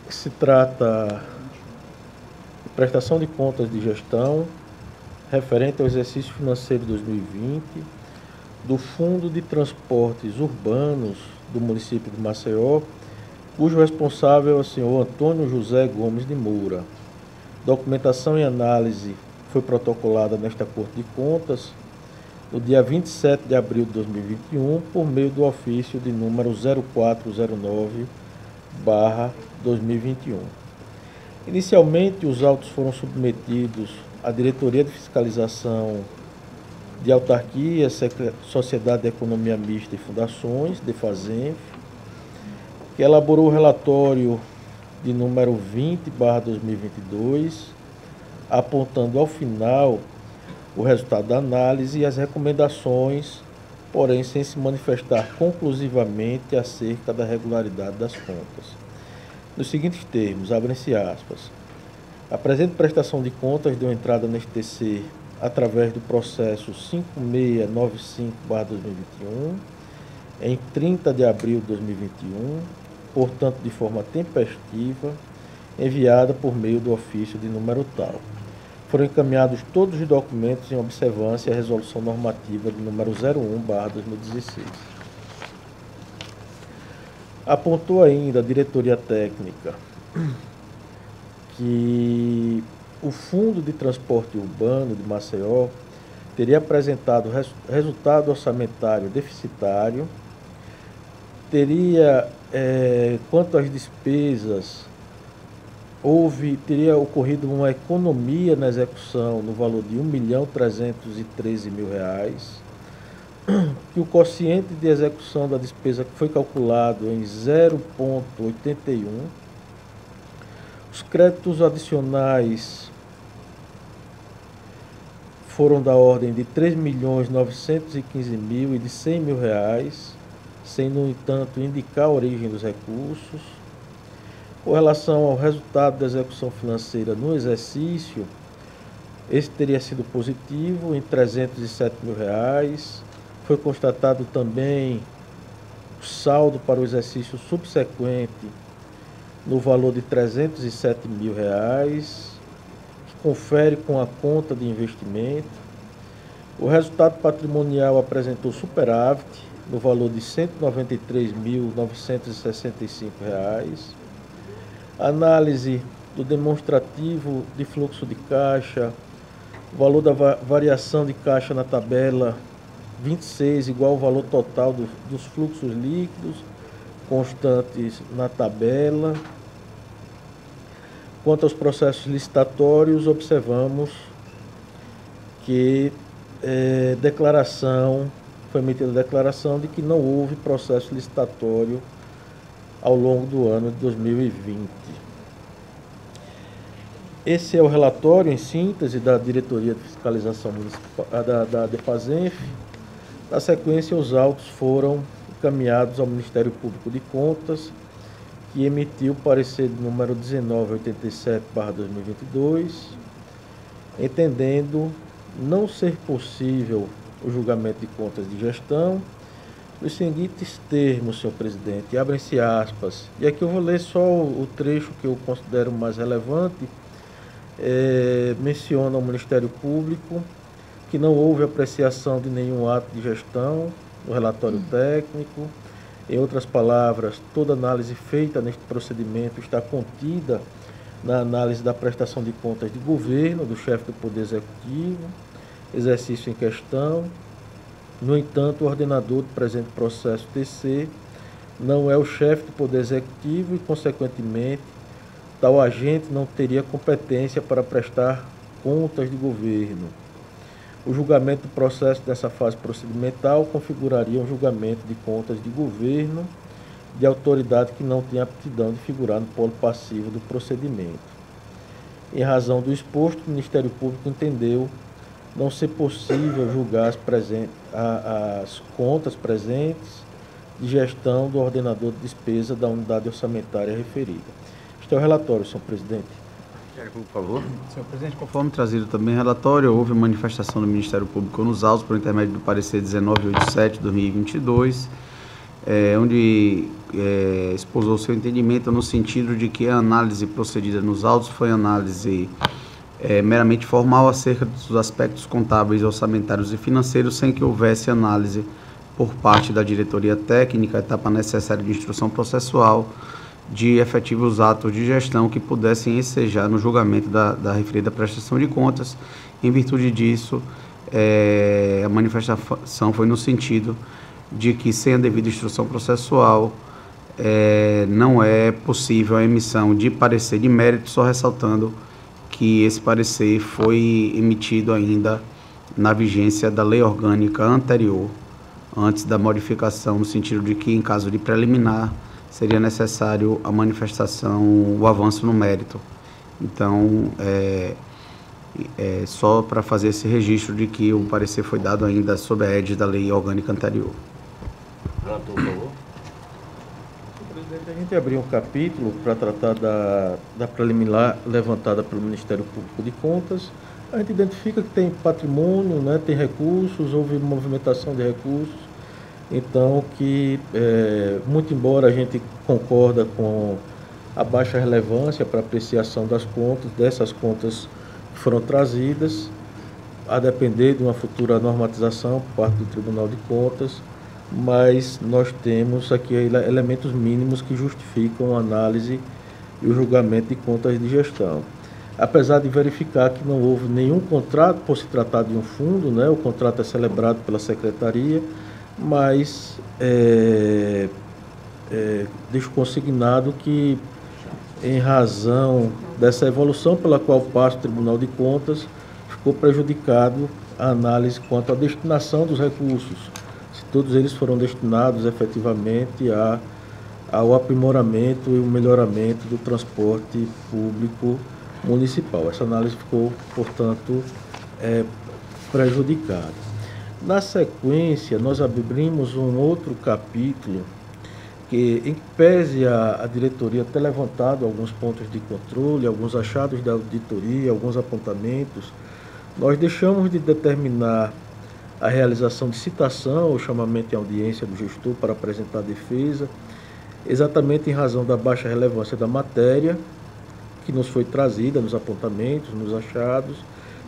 que se trata de prestação de contas de gestão referente ao exercício financeiro de 2020 do Fundo de Transportes Urbanos do município de Maceió, cujo responsável é o senhor Antônio José Gomes de Moura. Documentação e análise foi protocolada nesta Corte de Contas no dia 27 de abril de 2021, por meio do ofício de número 0409/2021. Inicialmente, os autos foram submetidos à Diretoria de Fiscalização de Autarquia, Sociedade de Economia Mista e Fundações, DEFASENF, que elaborou o relatório de número 20/2022, apontando ao final o resultado da análise e as recomendações porém sem se manifestar conclusivamente acerca da regularidade das contas. Nos seguintes termos, abrem-se aspas, a presente prestação de contas deu entrada neste TC através do processo 5695/2021, em 30 de abril de 2021, portanto de forma tempestiva, enviada por meio do ofício de número tal. Foram encaminhados todos os documentos em observância à resolução normativa de número 01/2016. Apontou ainda a diretoria técnica que o Fundo de Transporte Urbano de Maceió teria apresentado resultado orçamentário deficitário, teria, quanto às despesas, teria ocorrido uma economia na execução no valor de R$ 1.313.000, que o quociente de execução da despesa foi calculado em 0,81, os créditos adicionais foram da ordem de R$ 3.915.000 e de R$ 100.000, sem, no entanto, indicar a origem dos recursos. Com relação ao resultado da execução financeira no exercício, esse teria sido positivo em R$ 307.000. Foi constatado também o saldo para o exercício subsequente no valor de R$ 307.000, que confere com a conta de investimento. O resultado patrimonial apresentou superávit no valor de R$ 193.965. Análise do demonstrativo de fluxo de caixa, o valor da variação de caixa na tabela 26 igual ao valor total dos fluxos líquidos constantes na tabela. Quanto aos processos licitatórios, observamos que foi emitida a declaração de que não houve processo licitatório ao longo do ano de 2020. Esse é o relatório em síntese da Diretoria de Fiscalização Municipal, da DEFASENF. Na sequência, os autos foram encaminhados ao Ministério Público de Contas, que emitiu o parecer de número 1987/2022, entendendo não ser possível o julgamento de contas de gestão, nos seguintes termos, senhor presidente, abrem-se aspas, e aqui eu vou ler só o trecho que eu considero mais relevante. Menciona o Ministério Público que não houve apreciação de nenhum ato de gestão no relatório técnico. Em outras palavras, toda análise feita neste procedimento está contida na análise da prestação de contas de governo do chefe do Poder Executivo, exercício em questão. No entanto, o ordenador do presente processo TC não é o chefe do Poder Executivo e, consequentemente, tal agente não teria competência para prestar contas de governo. O julgamento do processo nessa fase procedimental configuraria um julgamento de contas de governo de autoridade que não tem aptidão de figurar no polo passivo do procedimento. Em razão do exposto, o Ministério Público entendeu não ser possível julgar as contas presentes de gestão do ordenador de despesa da unidade orçamentária referida. Este é o relatório, senhor presidente. Por favor. Senhor presidente, conforme trazido também relatório, houve manifestação do Ministério Público nos autos por intermédio do parecer 1987/2022, onde exposou seu entendimento no sentido de que a análise procedida nos autos foi análise meramente formal acerca dos aspectos contábeis, orçamentários e financeiros, sem que houvesse análise por parte da diretoria técnica, etapa necessária de instrução processual, de efetivos atos de gestão que pudessem ensejar no julgamento da referida prestação de contas. Em virtude disso, a manifestação foi no sentido de que, sem a devida instrução processual, não é possível a emissão de parecer de mérito, só ressaltando que esse parecer foi emitido ainda na vigência da lei orgânica anterior, antes da modificação, no sentido de que, em caso de preliminar, seria necessário a manifestação, o avanço no mérito. Então, Só para fazer esse registro de que o parecer foi dado ainda sob a égide da lei orgânica anterior. Relator, por favor. Presidente, a gente abriu um capítulo para tratar da preliminar levantada pelo Ministério Público de Contas. A gente identifica que tem patrimônio, né, tem recursos, houve movimentação de recursos. Então, muito embora a gente concorda com a baixa relevância para apreciação das contas, dessas contas que foram trazidas, a depender de uma futura normatização por parte do Tribunal de Contas, mas nós temos aqui elementos mínimos que justificam a análise e o julgamento de contas de gestão. Apesar de verificar que não houve nenhum contrato por se tratar de um fundo, né, o contrato é celebrado pela Secretaria, mas deixo consignado que, em razão dessa evolução pela qual passa o Tribunal de Contas, ficou prejudicado a análise quanto à destinação dos recursos, se todos eles foram destinados efetivamente ao aprimoramento e o melhoramento do transporte público municipal. Essa análise ficou, portanto, prejudicada. Na sequência, nós abrimos um outro capítulo em que pese a diretoria ter levantado alguns pontos de controle, alguns achados da auditoria, alguns apontamentos, nós deixamos de determinar a realização de citação ou chamamento em audiência do gestor para apresentar a defesa, exatamente em razão da baixa relevância da matéria que nos foi trazida nos apontamentos, nos achados,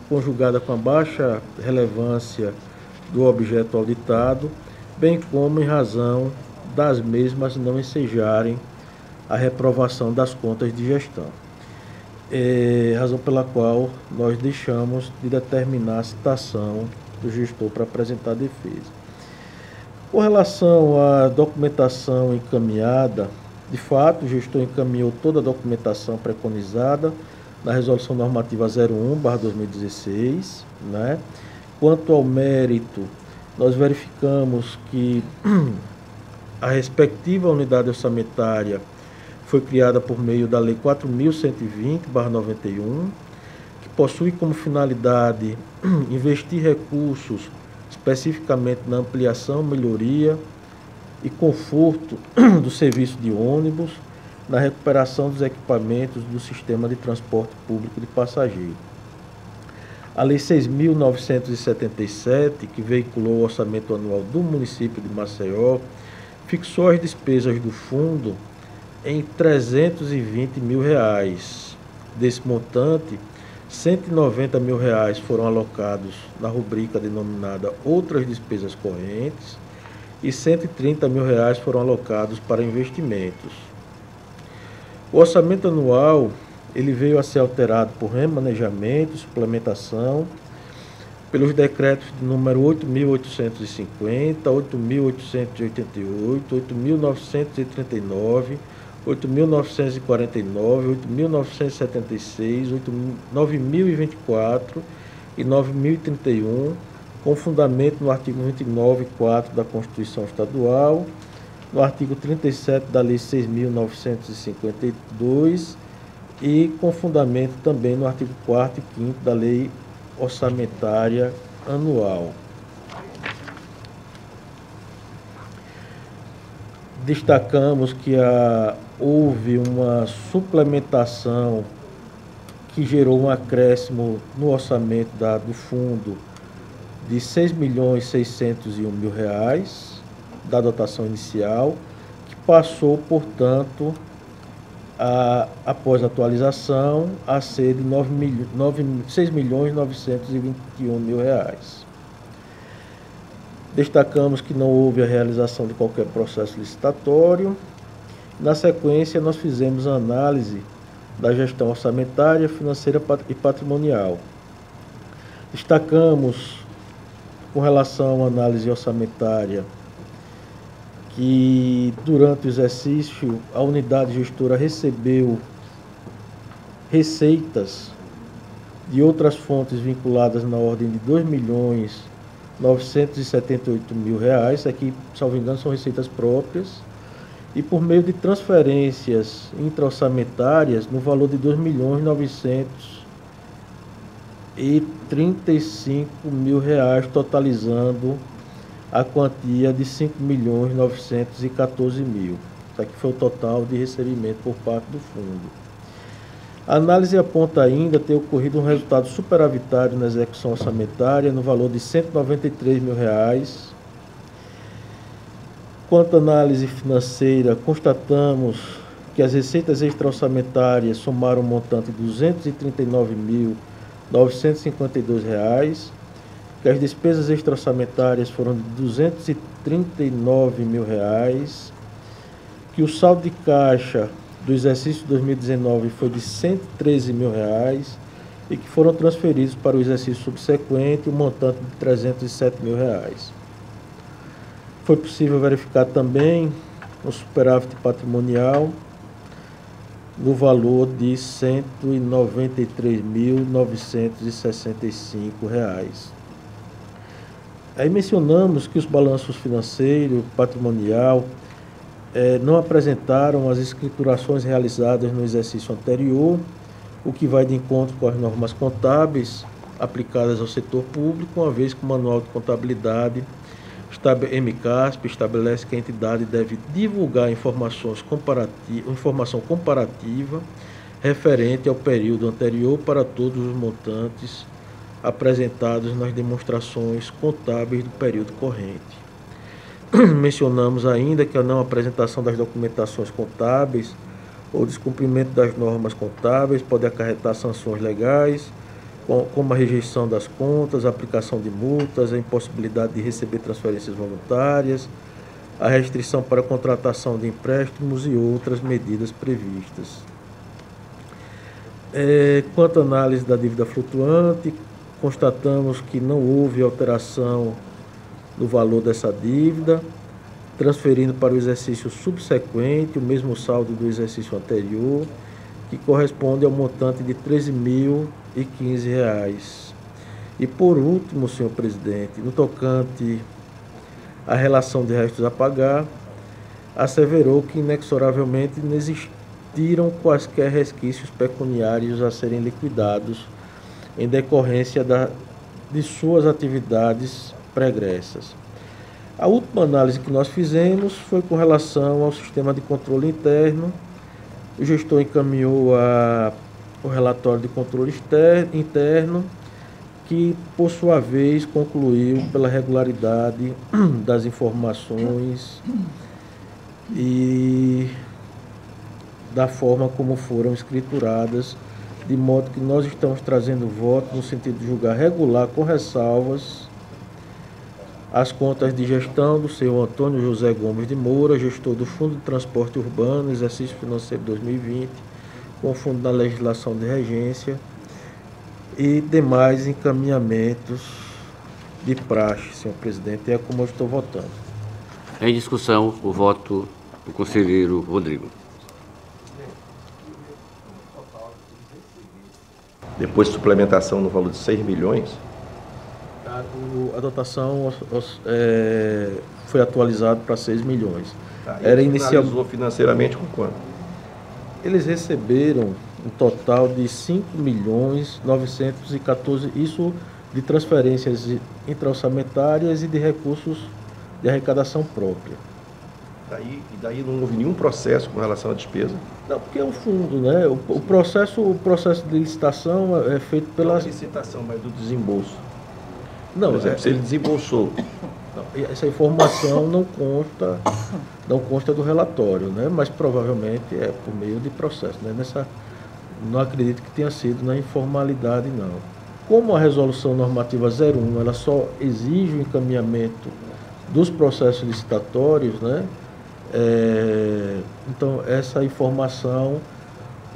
conjugada com a baixa relevância do objeto auditado, bem como em razão das mesmas não ensejarem a reprovação das contas de gestão. Razão pela qual nós deixamos de determinar a citação do gestor para apresentar a defesa. Com relação à documentação encaminhada, de fato, o gestor encaminhou toda a documentação preconizada na Resolução Normativa 01/2016, né? Quanto ao mérito, nós verificamos que a respectiva unidade orçamentária foi criada por meio da Lei 4.120/91, que possui como finalidade investir recursos especificamente na ampliação, melhoria e conforto do serviço de ônibus, na recuperação dos equipamentos do sistema de transporte público de passageiro. A Lei 6.977, que veiculou o orçamento anual do município de Maceió, fixou as despesas do fundo em R$ 320 mil. Desse montante, R$ 190 mil foram alocados na rubrica denominada Outras Despesas Correntes e R$ 130 mil foram alocados para investimentos. O orçamento anual ele veio a ser alterado por remanejamento, suplementação, pelos decretos de número 8.850, 8.888, 8.939, 8.949, 8.976, 9.024 e 9.031, com fundamento no artigo 29.4 da Constituição Estadual, no artigo 37 da Lei 6.952 e com fundamento também no artigo 4º e 5º da Lei Orçamentária Anual. Destacamos que houve uma suplementação que gerou um acréscimo no orçamento do fundo de R$ 6.601.000 da dotação inicial, que passou, portanto, após a atualização, a ser de R$ 6.921.000. Destacamos que não houve a realização de qualquer processo licitatório. Na sequência, nós fizemos a análise da gestão orçamentária, financeira e patrimonial. Destacamos, com relação à análise orçamentária, que durante o exercício a unidade gestora recebeu receitas de outras fontes vinculadas na ordem de R$ 2.978.000, aqui, salvo engano, são receitas próprias, e por meio de transferências intra-orçamentárias no valor de R$ e R$ 35 mil, totalizando a quantia de R$ 5.914.000. Isso aqui foi o total de recebimento por parte do fundo. A análise aponta ainda ter ocorrido um resultado superavitário na execução orçamentária no valor de R$ 193 mil. Quanto à análise financeira, constatamos que as receitas extra-orçamentárias somaram um montante de R$ 239.952, que as despesas extra-orçamentárias foram de R$ 239 mil, que o saldo de caixa do exercício 2019 foi de R$ 113 mil e que foram transferidos para o exercício subsequente um montante de R$ 307 mil. Foi possível verificar também o superávit patrimonial no valor de R$ 193.965. Aí mencionamos que os balanços financeiro, patrimonial, não apresentaram as escriturações realizadas no exercício anterior, o que vai de encontro com as normas contábeis aplicadas ao setor público, uma vez que o Manual de Contabilidade MCASP estabelece que a entidade deve divulgar informação comparativa referente ao período anterior para todos os montantes apresentados nas demonstrações contábeis do período corrente. Mencionamos ainda que a não apresentação das documentações contábeis ou descumprimento das normas contábeis pode acarretar sanções legais, como a rejeição das contas, a aplicação de multas, a impossibilidade de receber transferências voluntárias, a restrição para a contratação de empréstimos e outras medidas previstas. Quanto à análise da dívida flutuante, constatamos que não houve alteração no valor dessa dívida, transferindo para o exercício subsequente o mesmo saldo do exercício anterior, que corresponde ao montante de R$ 13.015. E por último, senhor presidente, no tocante à relação de restos a pagar, asseverou que inexoravelmente não existiram quaisquer resquícios pecuniários a serem liquidados em decorrência de suas atividades pregressas. A última análise que nós fizemos foi com relação ao sistema de controle interno. O gestor encaminhou o relatório de controle interno, que, por sua vez, concluiu pela regularidade das informações e da forma como foram escrituradas, de modo que nós estamos trazendo voto no sentido de julgar regular, com ressalvas, as contas de gestão do senhor Antônio José Gomes de Moura, gestor do Fundo de Transporte Urbano, exercício financeiro 2020, com fundo da legislação de regência e demais encaminhamentos de praxe, senhor presidente. É como eu estou votando. Em discussão, o voto do conselheiro Rodrigo. Depois de suplementação no valor de 6 milhões, a dotação foi atualizada para 6 milhões. Era inicializou financeiramente com quanto? Eles receberam um total de 5.914.000, isso de transferências intra-orçamentárias e de recursos de arrecadação própria. Daí não houve nenhum processo com relação à despesa? Não, porque é um fundo, né? O processo de licitação é feito pela... Não licitação, mas do desembolso. Não, por exemplo, se ele desembolsou. Não, essa informação não consta do relatório, né? Mas provavelmente é por meio de processo, né? Não acredito que tenha sido na informalidade, não. Como a resolução normativa 01, ela só exige o encaminhamento dos processos licitatórios, né? Então, essa informação,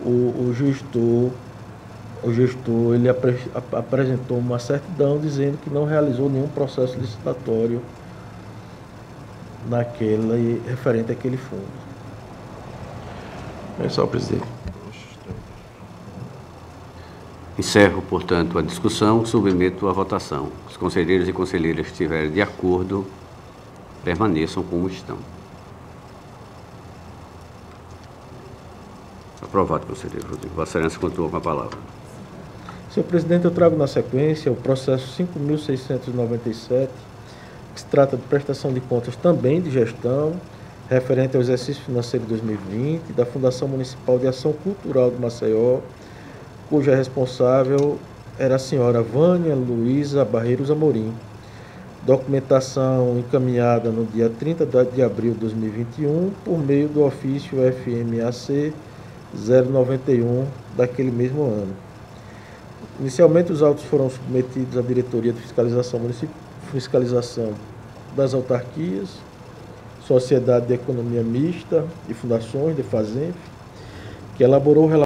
o gestor ele apresentou uma certidão dizendo que não realizou nenhum processo licitatório referente àquele fundo. É só, presidente. Encerro, portanto, a discussão, submeto à votação. Os conselheiros e conselheiras que estiverem de acordo, permaneçam como estão. Aprovado, conselheiro Rodrigo. Vossa Excelência continua com a palavra. Senhor presidente, eu trago na sequência o processo 5.697, que se trata de prestação de contas também de gestão, referente ao exercício financeiro de 2020, da Fundação Municipal de Ação Cultural de Maceió, cuja responsável era a senhora Vânia Luísa Barreiros Amorim. Documentação encaminhada no dia 30 de abril de 2021, por meio do ofício FMAC 091 daquele mesmo ano. Inicialmente, os autos foram submetidos à Diretoria de Fiscalização das Autarquias, Sociedade de Economia Mista e Fundações, de FASENF, que elaborou o relatório